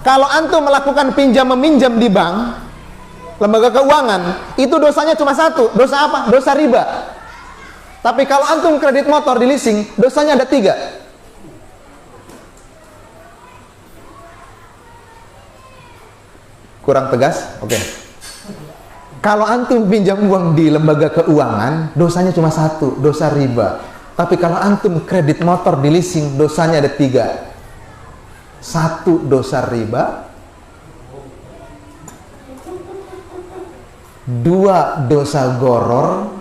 Kalau antum melakukan pinjam meminjam di bank, lembaga keuangan, itu dosanya cuma satu. Dosa apa? Dosa riba. Tapi kalau antum kredit motor di leasing, dosanya ada 3. Kurang tegas? Oke. Kalau antum pinjam uang di lembaga keuangan, dosanya cuma 1, dosa riba. Tapi kalau antum kredit motor di leasing, dosanya ada 3. 1, dosa riba. 2, dosa goror.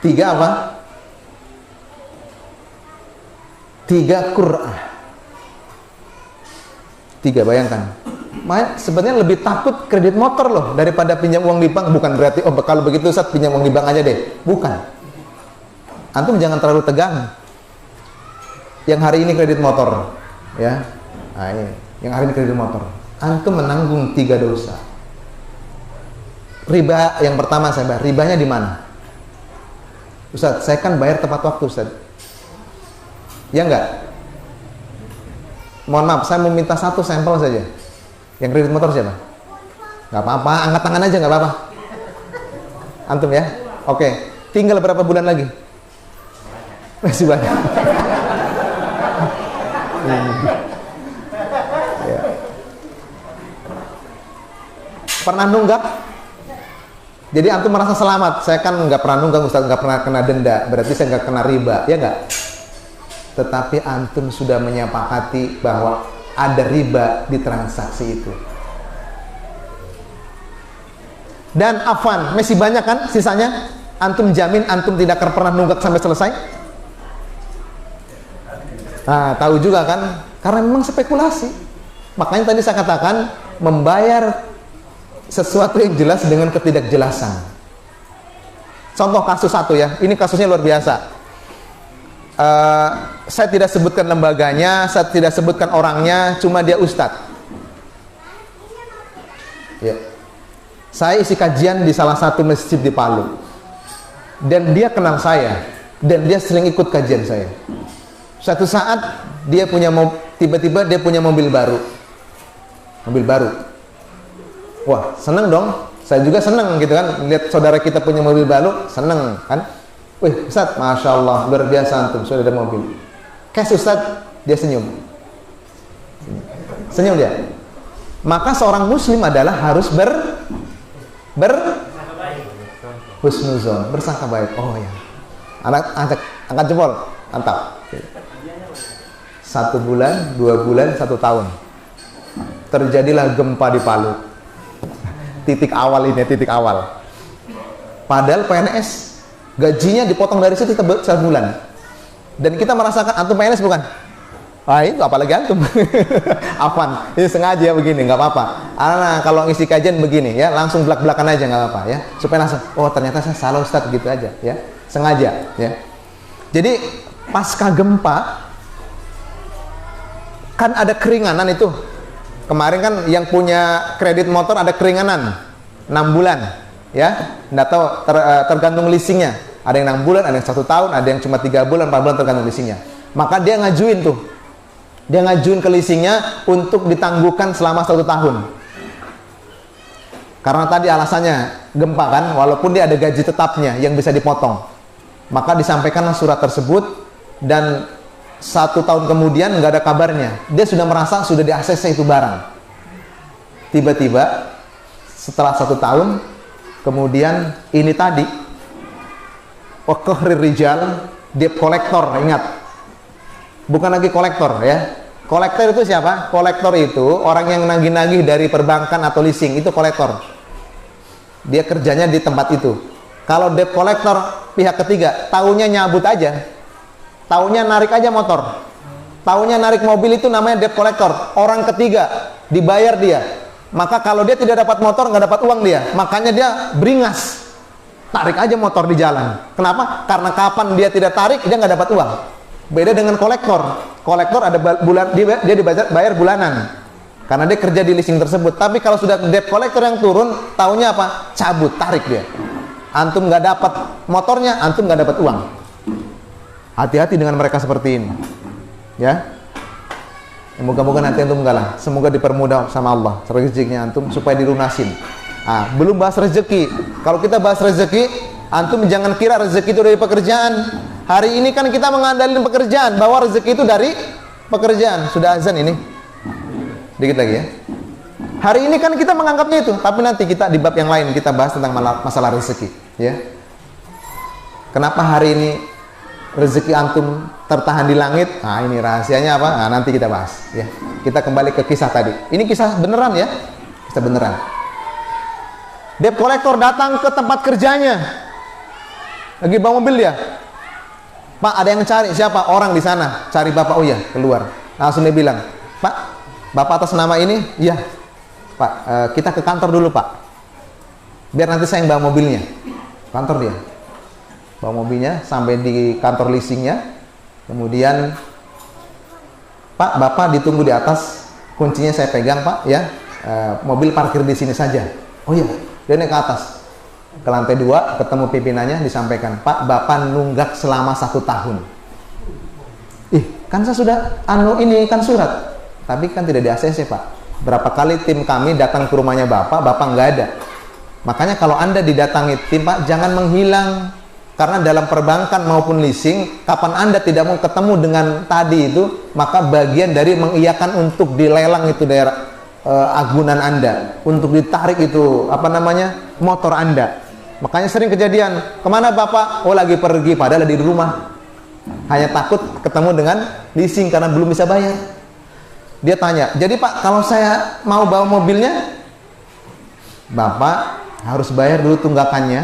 3 apa? 3 Qur'ah. 3, bayangkan. Sebenarnya lebih takut kredit motor loh daripada pinjam uang di bank. Bukan berarti, oh kalau begitu Ustaz pinjam uang di bank aja deh. Bukan. Antum jangan terlalu tegang. Yang hari ini kredit motor, ya. Nah, ini. Yang hari ini kredit motor. Antum menanggung 3 dosa. Riba yang pertama saya bayar. Ribanya di mana? Ustaz, saya kan bayar tepat waktu, Ustaz. Ya enggak? Mohon maaf, saya mau minta 1 sampel saja. Yang kredit motor siapa? Nggak apa-apa, angkat tangan aja nggak apa-apa. Antum ya? Oke. Tinggal berapa bulan lagi? Masih banyak. Ya. Pernah nunggak? Jadi antum merasa selamat. Saya kan nggak pernah nunggak, Ustaz, nggak pernah kena denda. Berarti saya nggak kena riba, ya nggak? Tetapi antum sudah menyepakati bahwa ada riba di transaksi itu. Dan afwan, masih banyak kan sisanya? Antum jamin antum tidak akan pernah nunggak sampai selesai? Nah, tahu juga kan? Karena memang spekulasi. Makanya tadi saya katakan membayar sesuatu yang jelas dengan ketidakjelasan. Contoh kasus satu ya, ini kasusnya luar biasa. Saya tidak sebutkan lembaganya, saya tidak sebutkan orangnya, cuma dia ustadz. Ya. Saya isi kajian di salah satu masjid di Palu, dan dia kenal saya, dan dia sering ikut kajian saya. Suatu saat dia punya tiba-tiba dia punya mobil baru. Wah, seneng dong. Saya juga seneng gitu kan, lihat saudara kita punya mobil baru, seneng kan. Wih, Ustaz, Masya Allah, luar biasa antum, sudah ada mobil. Kes Ustaz, dia senyum. Senyum dia. Maka seorang muslim adalah harus husnuzon, bersangka baik. Oh ya. Angkat jempol, mantap. 1 bulan, 2 bulan, 1 tahun. Terjadilah gempa di Palu. Titik awal ini, titik awal. Padahal PNS gajinya dipotong dari situ 1 bulan. Dan kita merasakan, antum PNS bukan? Ah, itu apalagi antum. Afwan, ini sengaja begini, nggak apa-apa. Nah, kalau ngisi kajian begini ya, langsung belak-belakan aja nggak apa-apa ya. Supaya langsung, oh ternyata saya salah Ustaz, gitu aja ya. Sengaja ya. Jadi pasca gempa kan ada keringanan itu. Kemarin kan yang punya kredit motor ada keringanan 6 bulan. Ya, nggak tahu tergantung leasingnya. Ada yang 6 bulan, ada yang 1 tahun, ada yang cuma 3 bulan, 4 bulan tergantung leasingnya. Maka dia ngajuin tuh, dia ngajuin ke leasingnya untuk ditangguhkan selama 1 tahun. Karena tadi alasannya gempa kan, walaupun dia ada gaji tetapnya yang bisa dipotong. Maka disampaikanlah surat tersebut, dan 1 tahun kemudian nggak ada kabarnya. Dia sudah merasa sudah di-ACC itu barang. Tiba-tiba setelah 1 tahun kemudian ini tadi, wakohrir rijal, debt kolektor, ingat, bukan lagi kolektor ya. Kolektor itu siapa? Kolektor itu orang yang nagih-nagih dari perbankan atau leasing, itu kolektor. Dia kerjanya di tempat itu. Kalau debt kolektor pihak ketiga, taunya nyabut aja, taunya narik aja motor, taunya narik mobil, itu namanya debt kolektor. Orang ketiga dibayar dia. Maka kalau dia tidak dapat motor, nggak dapat uang dia. Makanya dia beringas, tarik aja motor di jalan. Kenapa? Karena kapan dia tidak tarik, dia nggak dapat uang. Beda dengan kolektor. Kolektor ada bulan, dia dibayar bulanan, karena dia kerja di leasing tersebut. Tapi kalau sudah debt kolektor yang turun, taunya apa? Cabut, tarik dia. Antum nggak dapat motornya, antum nggak dapat uang. Hati-hati dengan mereka seperti ini. Ya. Moga-moga nanti antum enggak lah. Semoga dipermudah sama Allah rezekinya antum supaya dilunasin. Belum bahas rezeki. Kalau kita bahas rezeki, antum jangan kira rezeki itu dari pekerjaan. Hari ini kan kita mengandalkan pekerjaan, bahwa rezeki itu dari pekerjaan. Sudah azan ini. Dikit lagi ya. Hari ini kan kita menganggapnya itu, tapi nanti kita di bab yang lain kita bahas tentang masalah rezeki, ya. Kenapa hari ini rezeki antum tertahan di langit? Ini rahasianya apa? Nanti kita bahas, ya. Kita kembali ke kisah tadi. Ini kisah beneran ya, kisah beneran. Debt collector datang ke tempat kerjanya, lagi bawa mobil dia. Pak, ada yang cari, siapa? Orang di sana, cari bapak. Oh iya, keluar. Langsung dia bilang, Pak, bapak atas nama ini? Iya. Pak, kita ke kantor dulu Pak, biar nanti saya yang bawa mobilnya. Kantor dia, bawa mobilnya sampai di kantor leasingnya. Kemudian, Pak, bapak ditunggu di atas, kuncinya saya pegang Pak, ya. Mobil parkir di sini saja. Oh iya, dia naik ke atas, ke lantai 2, ketemu pimpinannya, disampaikan, Pak, bapak nunggak selama 1 tahun. Kan saya sudah ini kan surat, tapi kan tidak di ACC Pak. Berapa kali tim kami datang ke rumahnya bapak nggak ada. Makanya kalau anda didatangi tim Pak, jangan menghilang. Karena dalam perbankan maupun leasing, kapan anda tidak mau ketemu dengan tadi itu, maka bagian dari mengiyakan untuk dilelang itu daerah agunan anda, untuk ditarik itu motor anda. Makanya sering kejadian, kemana bapak? Oh lagi pergi, padahal di rumah. Hanya takut ketemu dengan leasing karena belum bisa bayar. Dia tanya, jadi Pak, kalau saya mau bawa mobilnya, Bapak harus bayar dulu tunggakannya,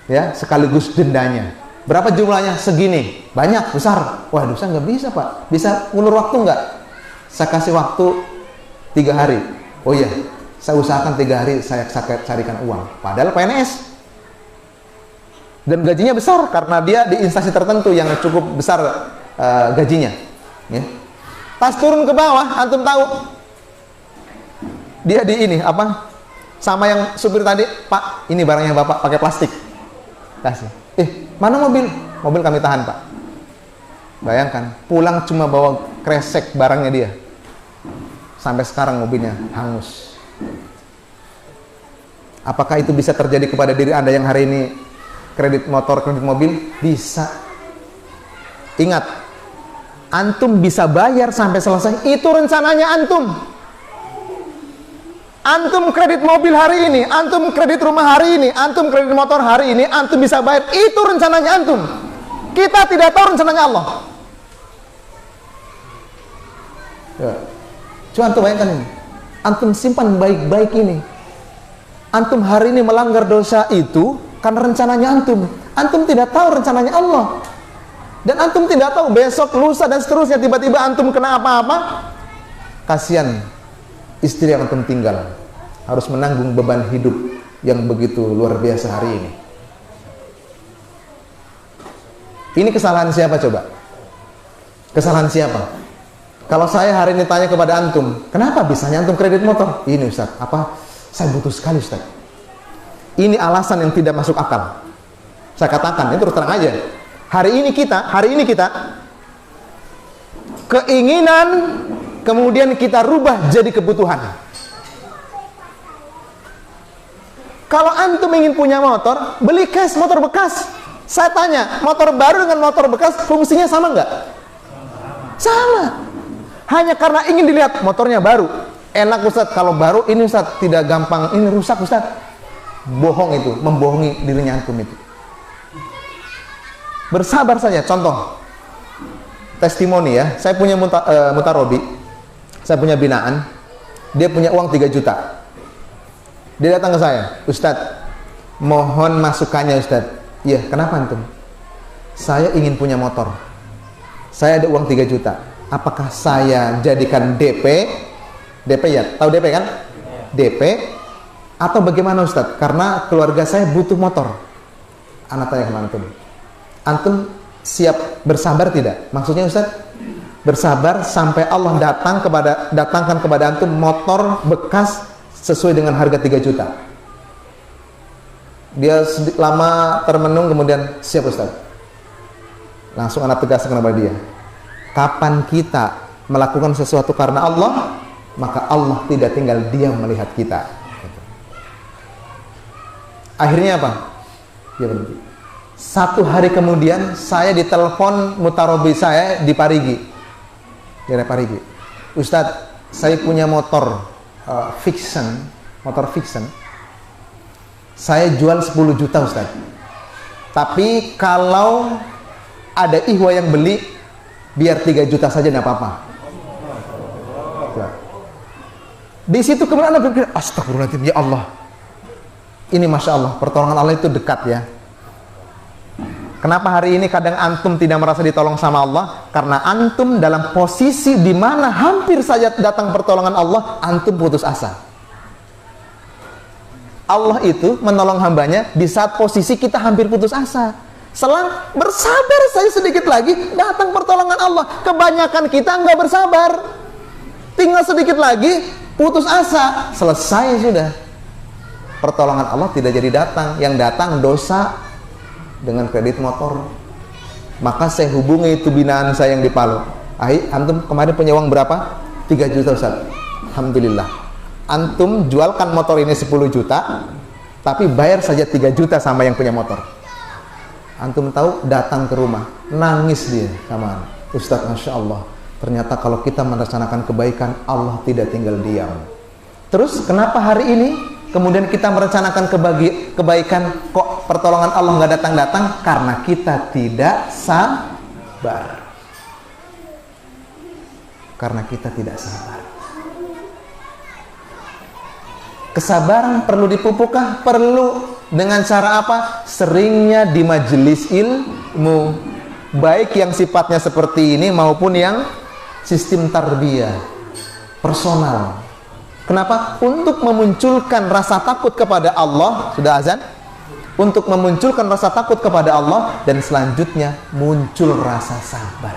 ya, sekaligus dendanya. Berapa jumlahnya? Segini. Banyak, besar. Wah, dosa nggak bisa Pak. Bisa ngulur waktu nggak? Saya kasih waktu 3 hari. Oh iya, saya usahakan 3 hari saya carikan uang. Padahal PNS. Dan gajinya besar karena dia di instansi tertentu yang cukup besar gajinya. Ya. Pas turun ke bawah, antum tahu dia di ini sama yang supir tadi, Pak, ini barangnya bapak pakai plastik, kasih. Mana mobil? Mobil kami tahan Pak. Bayangkan, pulang cuma bawa kresek barangnya dia. Sampai sekarang mobilnya hangus. Apakah itu bisa terjadi kepada diri anda yang hari ini kredit motor, kredit mobil? Bisa. Ingat, antum bisa bayar sampai selesai, itu rencananya antum. Antum kredit mobil hari ini, antum kredit rumah hari ini, antum kredit motor hari ini, antum bisa bayar, itu rencananya antum. Kita tidak tahu rencananya Allah. Ya. Coba antum bayangkan ini, antum simpan baik-baik ini. Antum hari ini melanggar dosa itu karena rencananya antum. Antum tidak tahu rencananya Allah. Dan antum tidak tahu besok, lusa dan seterusnya tiba-tiba antum kena apa-apa. Kasihan istri yang antum tinggal harus menanggung beban hidup yang begitu luar biasa hari ini. Ini kesalahan siapa coba? Kesalahan siapa? Kalau saya hari ini tanya kepada antum, kenapa bisanya antum kredit motor? Ini Ustaz, saya butuh sekali Ustaz. Ini alasan yang tidak masuk akal. Saya katakan, itu terus terang aja. Hari ini kita keinginan kemudian kita rubah jadi kebutuhan. Kalau antum ingin punya motor, beli cash motor bekas. Saya tanya, motor baru dengan motor bekas fungsinya sama nggak? Sama. Hanya karena ingin dilihat motornya baru. Enak Ustaz, kalau baru ini Ustaz tidak gampang, ini rusak Ustaz. Bohong itu, membohongi dirinya antum itu. Bersabar saja. Contoh testimoni ya, saya punya mutarobi, saya punya binaan, dia punya uang 3 juta. Dia datang ke saya, Ustadz, mohon masukannya Ustadz. Iya, kenapa antum? Saya ingin punya motor, saya ada uang 3 juta. Apakah saya jadikan DP ya, tahu DP kan? DP atau bagaimana Ustadz? Karena keluarga saya butuh motor. Anak tanya ke antum, antum siap bersabar tidak? Maksudnya Ustaz, bersabar sampai Allah datangkan kepada antum motor bekas sesuai dengan harga 3 juta. Dia lama termenung, kemudian siap Ustaz. Langsung anak tegaskan kepada dia, kapan kita melakukan sesuatu karena Allah, maka Allah tidak tinggal diam melihat kita. Akhirnya apa? Dia berhenti. 1 hari kemudian saya ditelepon mutarobi saya di Parigi, daerah Parigi. Ustadz, saya punya motor motor fiction. Saya jual 10 juta Ustadz. Tapi kalau ada ihwa yang beli, biar 3 juta saja tidak apa-apa. Di situ kemudian Anda berpikir, astagfirullahaladzim, ya Allah. Ini Masya Allah, pertolongan Allah itu dekat ya. Kenapa hari ini kadang antum tidak merasa ditolong sama Allah? Karena antum dalam posisi di mana hampir saja datang pertolongan Allah, antum putus asa. Allah itu menolong hambanya di saat posisi kita hampir putus asa. Selang bersabar saya sedikit lagi, datang pertolongan Allah. Kebanyakan kita nggak bersabar. Tinggal sedikit lagi, putus asa. Selesai sudah. Pertolongan Allah tidak jadi datang. Yang datang dosa dengan kredit motor. Maka saya hubungi itu binaan saya yang di Palu. Antum kemarin punya uang berapa? 3 juta Ustaz. Alhamdulillah. Antum jualkan motor ini 10 juta, tapi bayar saja 3 juta sama yang punya motor. Antum tahu, datang ke rumah, nangis dia sama Ustaz, Masya Allah. Ternyata kalau kita melaksanakan kebaikan, Allah tidak tinggal diam. Terus kenapa hari ini kemudian kita merencanakan kebaikan, kok pertolongan Allah nggak datang-datang? Karena kita tidak sabar. Karena kita tidak sabar. Kesabaran perlu dipupukkah? Perlu. Dengan cara apa? Seringnya di majelis ilmu, baik yang sifatnya seperti ini maupun yang sistem tarbiyah personal. Kenapa? Untuk memunculkan rasa takut kepada Allah. Sudah azan? Untuk memunculkan rasa takut kepada Allah, dan selanjutnya muncul rasa sabar.